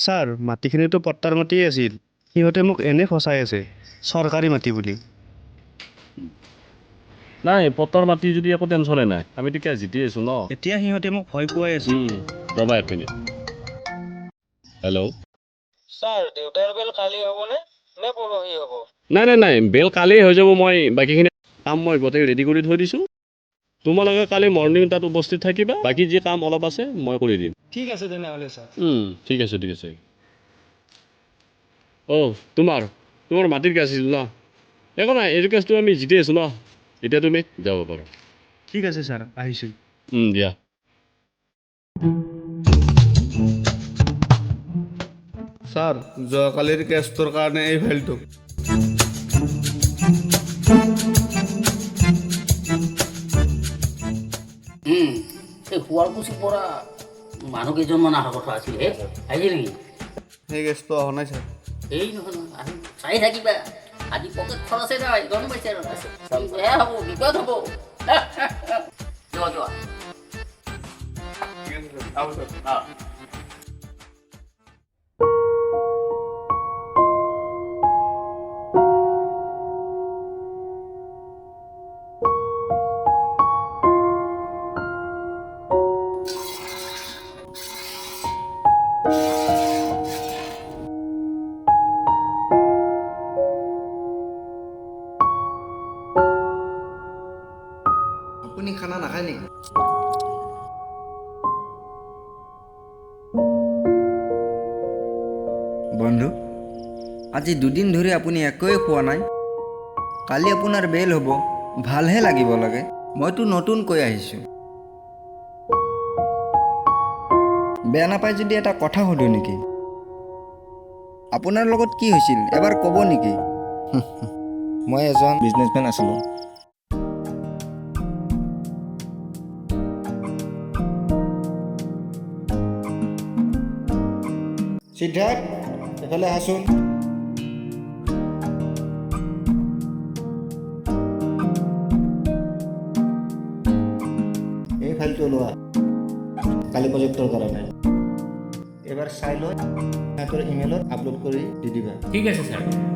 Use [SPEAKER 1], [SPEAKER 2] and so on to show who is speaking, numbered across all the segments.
[SPEAKER 1] Sir মাটিখিনিতো পট্টাৰ মাটিয়ে আছিল সিহঁতে মোক এনে ফচাই আছে চৰকাৰী মাটি বুলি
[SPEAKER 2] নাই পট্টাৰ মাটি যদি একো টেনশ্যনে নাই আমি তেতিয়া জিতি আছো ন
[SPEAKER 1] এতিয়া সিহঁতে মোক ভয় খুৱাই আছে
[SPEAKER 2] ৰ'বা এক মিনিট হেল্ল'
[SPEAKER 3] ছাৰ দেউতাৰ বিল কালি হ'বনে নে পৰহি হ'ব?
[SPEAKER 2] নাই বেল কালি হৈ যাব মই বাকীখিনি কাম মই গোটেই ৰেডি কৰি থৈ দিছোঁ তোমালোকে কালি মৰ্ণিং তাত উপস্থিত থাকিবা বাকী যি কাম অলপ আছে মই কৰি দিম
[SPEAKER 1] ঠিক আছে তেনেহ'লে ছাৰ
[SPEAKER 2] ঠিক আছে তোমাৰ মাটিৰ কেছ আছিল ন একো নাই এইটো কেছটো আমি জিতি আছোঁ ন এতিয়া তুমি যাব পাৰা
[SPEAKER 1] ঠিক আছে ছাৰ আহিছোঁ
[SPEAKER 2] দিয়া
[SPEAKER 4] ছাৰ যোৱাকালিৰ কেছটোৰ কাৰণে এই ফাইলটো
[SPEAKER 5] সেই শুৱালকুছিৰ পৰা মানুহ কেইজনমান অহাৰ কথা আছিল হে আহিছে নেকি
[SPEAKER 4] সেই কেছটো অহা নাই ছাৰ
[SPEAKER 5] এই নহয় আহি চাই থাকিবা আজি পকেট খৰচে নাই গম পাইছে আৰু বেয়া হ'ব বিপদ হ'ব যোৱা যোৱা
[SPEAKER 4] আপুনি খানা নাখায় নেকি
[SPEAKER 6] বন্ধু আজি দুদিন ধৰি আপুনি একোৱে খোৱা নাই কালি আপোনাৰ বেল হ'ব ভালহে লাগিব লাগে মইতো নতুনকৈ আহিছোঁ বেয়া নাপায় যদি এটা কথা সুধো নেকি আপোনাৰ লগত কি হৈছিল এবাৰ ক'ব নেকি মই এজন বিজনেছমেন আছিলোঁ সিদ্ধাৰ্থ এফালে আহচোন এই ফাইলটো লোৱা কালি প্ৰজেক্টৰ কাৰণে এবাৰ চাই লৈ সিহঁতৰ ইমেইলত আপলোড কৰি দি দিবা
[SPEAKER 5] ঠিক আছে ছাৰ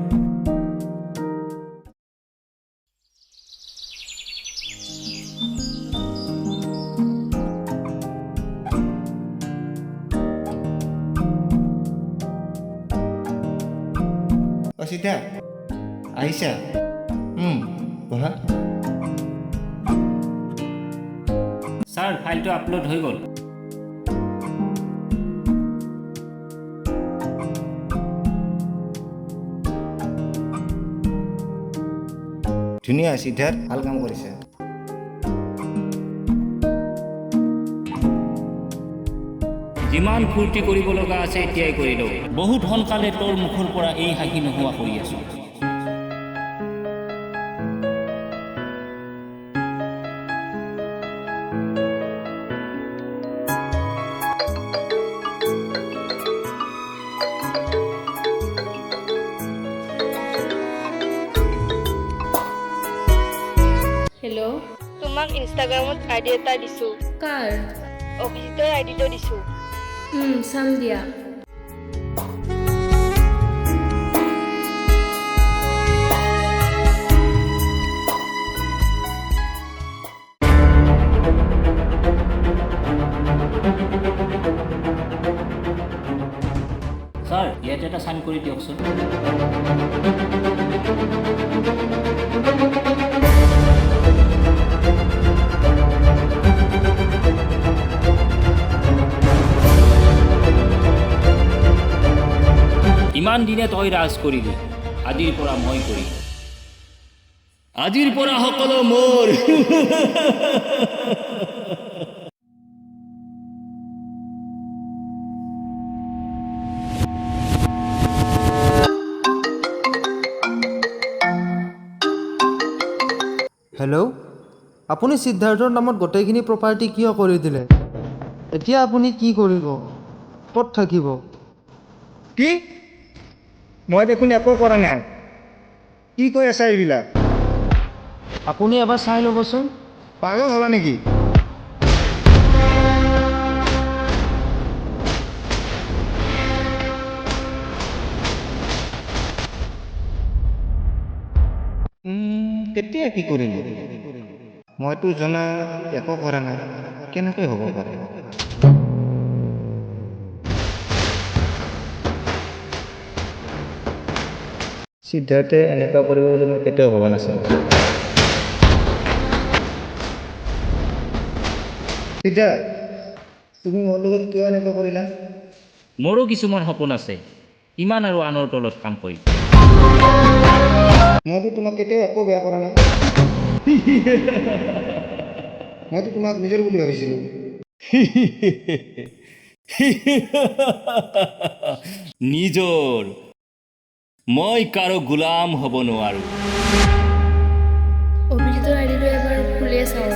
[SPEAKER 6] সিদ্ধাৰ্থ আহিছা বহা
[SPEAKER 5] ছাৰ ফাইলটো আপলোড হৈ গ'ল
[SPEAKER 6] ধুনীয়া সিদ্ধাৰ্থ ভাল কাম কৰিছে
[SPEAKER 5] যিমান ফূৰ্তি কৰিব লগা আছে এতিয়াই কৰি লওঁ বহুত সোনকালে তোৰ মুখৰ পৰা এই হাঁহি নোহোৱা কৰি আছোঁ
[SPEAKER 7] হেল্ল'
[SPEAKER 8] তোমাক ইনষ্টাগ্ৰামত আইডি এটা দিছোঁ
[SPEAKER 7] কাৰ
[SPEAKER 8] অভিজিতৰ আইডিটো দিছোঁ
[SPEAKER 7] চাম দিয়া
[SPEAKER 5] ছাৰ ইয়াত এটা চাইন কৰি দিয়কচোন ইমান দিনে তই ৰাজ কৰিলি আজিৰ পৰা মই কৰিম আজিৰ পৰা সকলো মোৰ
[SPEAKER 9] হেল্ল' আপুনি সিদ্ধাৰ্থৰ নামত গোটেইখিনি প্ৰপাৰ্টি কিয় কৰি দিলে এতিয়া আপুনি কি কৰিব ক'ত থাকিব
[SPEAKER 4] কি মই দেখোন একো কৰা নাই কি কৈ আছা এইবিলাক
[SPEAKER 9] আপুনি এবাৰ চাই ল'বচোন
[SPEAKER 4] পাগল হ'লা নেকি তেতিয়া কি কৰিলোঁ? মইতো জনা একো কৰা নাই, কেনেকৈ হ'ব পাৰে? সিদ্ধাৰ্থে এনেকুৱা কৰিব বুলি মই কেতিয়াও ভবা নাছিলোঁ। সিদ্ধাৰ্থ, তুমি মোৰ লগত কিয় এনেকুৱা কৰিলা?
[SPEAKER 10] মোৰো কিছুমান সপোন আছে, ইমান আৰু আনৰ তলত কাম কৰি।
[SPEAKER 4] মইতো তোমাক কেতিয়াও একো বেয়া কৰা নাই। মইতো তোমাক নিজৰ বুলি ভাবিছিলোঁ।
[SPEAKER 10] নিজৰ মই কাৰো গোলাম হ'ব নোৱাৰো।
[SPEAKER 7] অভিজিতৰ আইডিটো এবাৰ খুলিয়ে চাওঁ ৰ।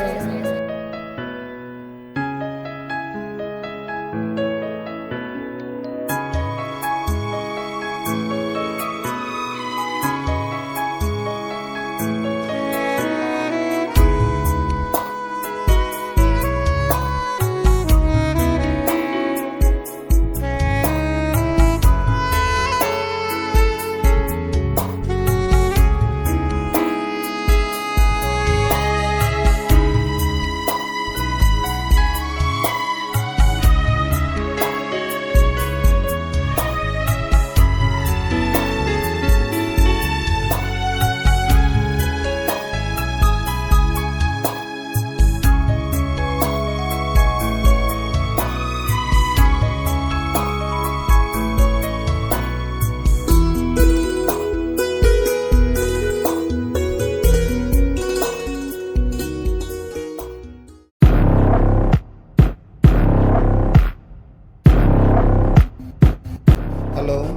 [SPEAKER 4] হেল্ল',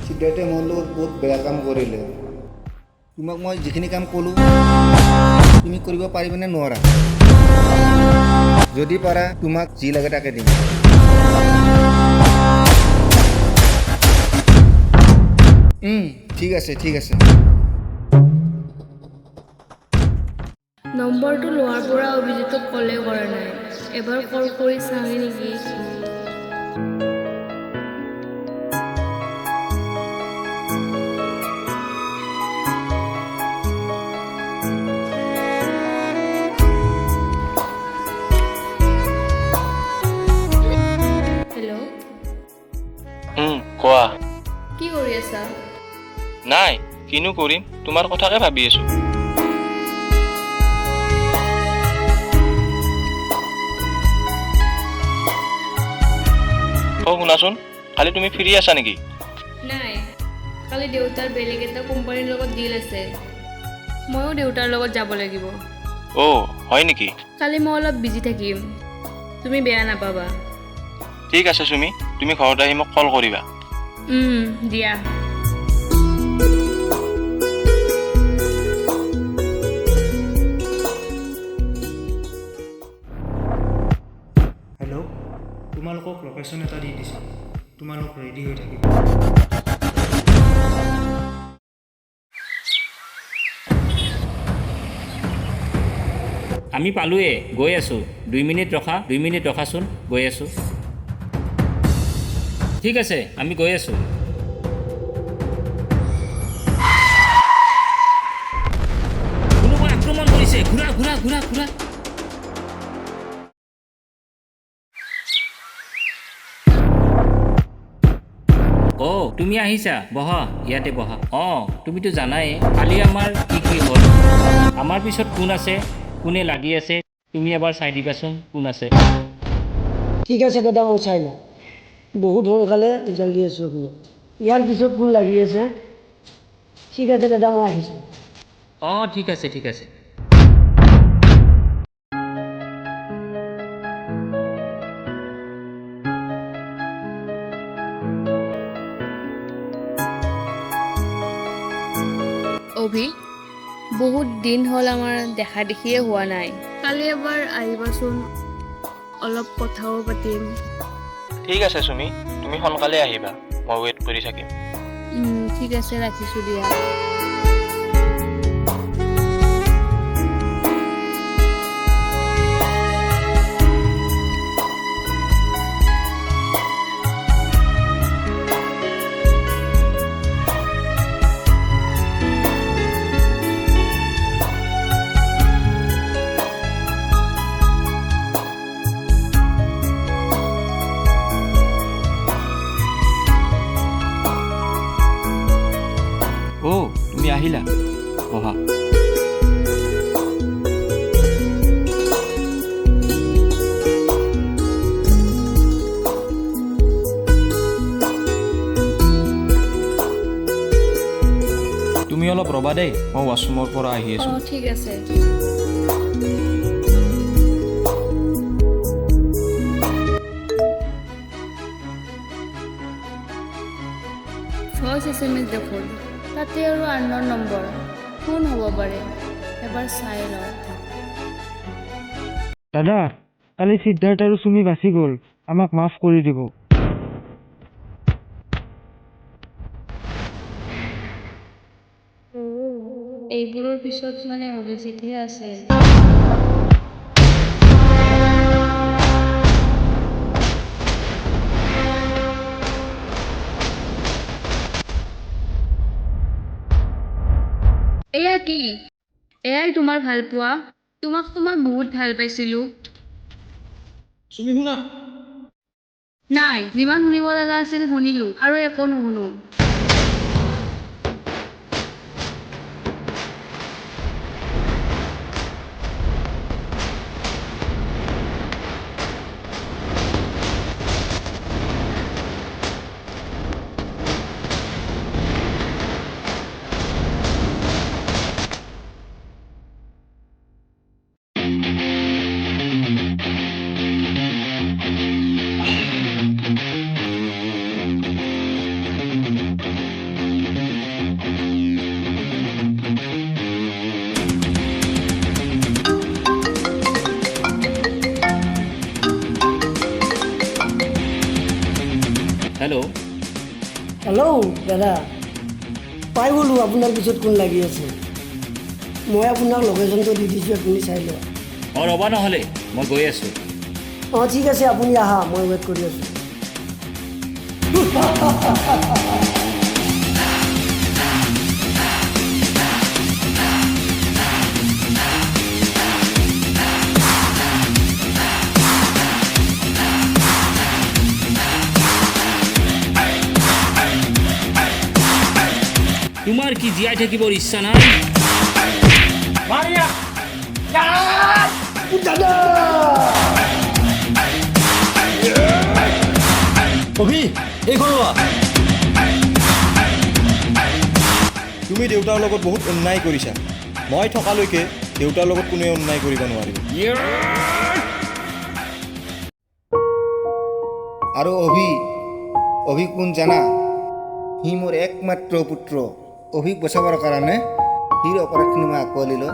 [SPEAKER 4] সিদ্ধাৰ্থে মোৰ লগত বহুত বেয়া কাম কৰিলে। তোমাক মই যিখিনি কাম ক'লোঁ তুমি কৰিব পাৰিবানে নোৱাৰা? যদি পাৰা তোমাক যি লাগে তাকে দিম। ঠিক আছে ঠিক আছে।
[SPEAKER 7] নম্বৰটো লোৱাৰ পৰা অভিজিতক কলে কৰা নাই, এবাৰ কল কৰি চাওঁৱে নেকি? হেল্ল',
[SPEAKER 3] কোৱা।
[SPEAKER 7] কি কৰি আছা?
[SPEAKER 3] নাই, কিনো কৰিম, তোমাৰ কথাকে ভাবি আছো। শুনাচোন, কালি তুমি ফ্ৰী আছা নেকি?
[SPEAKER 7] নাই, কালি দেউতাৰ বেলেগ এটা কোম্পানীৰ লগত ডিল আছে, ময়ো দেউতাৰ লগত যাব লাগিব।
[SPEAKER 3] অ' হয় নেকি?
[SPEAKER 7] কালি মই অলপ বিজি থাকিম, তুমি বেয়া নাপাবা।
[SPEAKER 3] ঠিক আছে চুমি, তুমি ঘৰত আহি মোক কল কৰিবা।
[SPEAKER 7] দিয়া।
[SPEAKER 4] হেল্ল', তোমালোকক লোকেশ্যন এটা দি দিছোঁ, তোমালোক ৰেডি হৈ থাকিব।
[SPEAKER 10] আমি পালোৱে, গৈ আছোঁ। 2 মিনিট ৰখাচোন, গৈ আছোঁ। ঠিক আছে, আমি গৈ আছোঁ। কোনোবাই আক্ৰমণ কৰিছে, ঘূৰা। অ' তুমি আহিছা, বহা, ইয়াতে বহা। তুমিতো জানাই কালি আমাৰ কি হ'ল। আমাৰ পিছত কোন আছে, কোনে লাগি আছে, তুমি এবাৰ চাই দিবাচোন কোন আছে।
[SPEAKER 11] ঠিক আছে দাদা, মই চাই লওঁ। বহুত সোনকালে ৰিজাল্ট দি আছোঁ আপুনি। ইয়াৰ পিছত কোন লাগি আছে? ঠিক আছে দাদা, মই আহিছোঁ।
[SPEAKER 10] ঠিক আছে।
[SPEAKER 7] অভি, বহুত দিন হ'ল আমাৰ দেখা দেখিয়ে হোৱা নাই, কালি এবাৰ আহিবাচোন, অলপ কথাও পাতিম।
[SPEAKER 3] ঠিক আছে চুমি, তুমি সোনকালে আহিবা, মই ৱেইট কৰি থাকিম।
[SPEAKER 7] ঠিক আছে, ৰাখিছোঁ দিয়া।
[SPEAKER 10] আহিলা বহা।
[SPEAKER 3] তুমি অলপ ৰ'বা দেই, মই ৱাছৰুমৰ পৰা আহি আছোঁ।
[SPEAKER 7] অঁ ঠিক আছে। ফাৰ্ষ্ট SMS দেখোন, তাতে আৰু আননোন নম্বৰ। কোন হ'ব পাৰে এবাৰ চাই লওঁ।
[SPEAKER 9] দাদা, কালি সিদ্ধাৰ্থ আৰু চুমি বাচি গ'ল, আমাক মাফ কৰি দিব।
[SPEAKER 7] এইবোৰৰ পিছত মানে অভিজিতহে আছে। এয়া কি? এয়াই তোমাৰ ভাল পোৱা? তোমাক বহুত ভাল পাইছিলো। নাই, যিমান শুনিব লগা আছিল শুনিলো, আৰু একো নুশুনো।
[SPEAKER 10] হেল্ল',
[SPEAKER 11] হেল্ল' দাদা, পাই গ'লোঁ আপোনাৰ পিছত কোন লাগি আছে। মই আপোনাক লোকেশ্যনটো দি দিছোঁ, আপুনি চাই লওক।
[SPEAKER 10] অঁ ৰ'বা নহ'লে, মই গৈ আছোঁ।
[SPEAKER 11] অঁ ঠিক আছে, আপুনি আহা, মই ৱেইট কৰি আছোঁ।
[SPEAKER 10] তোমাৰ কি জীয়াই থাকিবৰ ইচ্ছা নাই?
[SPEAKER 3] অভি, এইখন লোৱা। তুমি দেউতাৰ লগত বহুত অন্যায় কৰিছা। মই থকালৈকে দেউতাৰ লগত কোনোৱে অন্যায় কৰিব নোৱাৰিব।
[SPEAKER 4] আৰু অভি কোন জানা? সি মোৰ একমাত্ৰ পুত্ৰ। অভিক বচাবৰ কাৰণে সিৰ অপৰাধখিনি মই আঁকোৱালি লৈ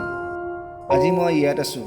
[SPEAKER 4] আজি মই ইয়াত আছোঁ।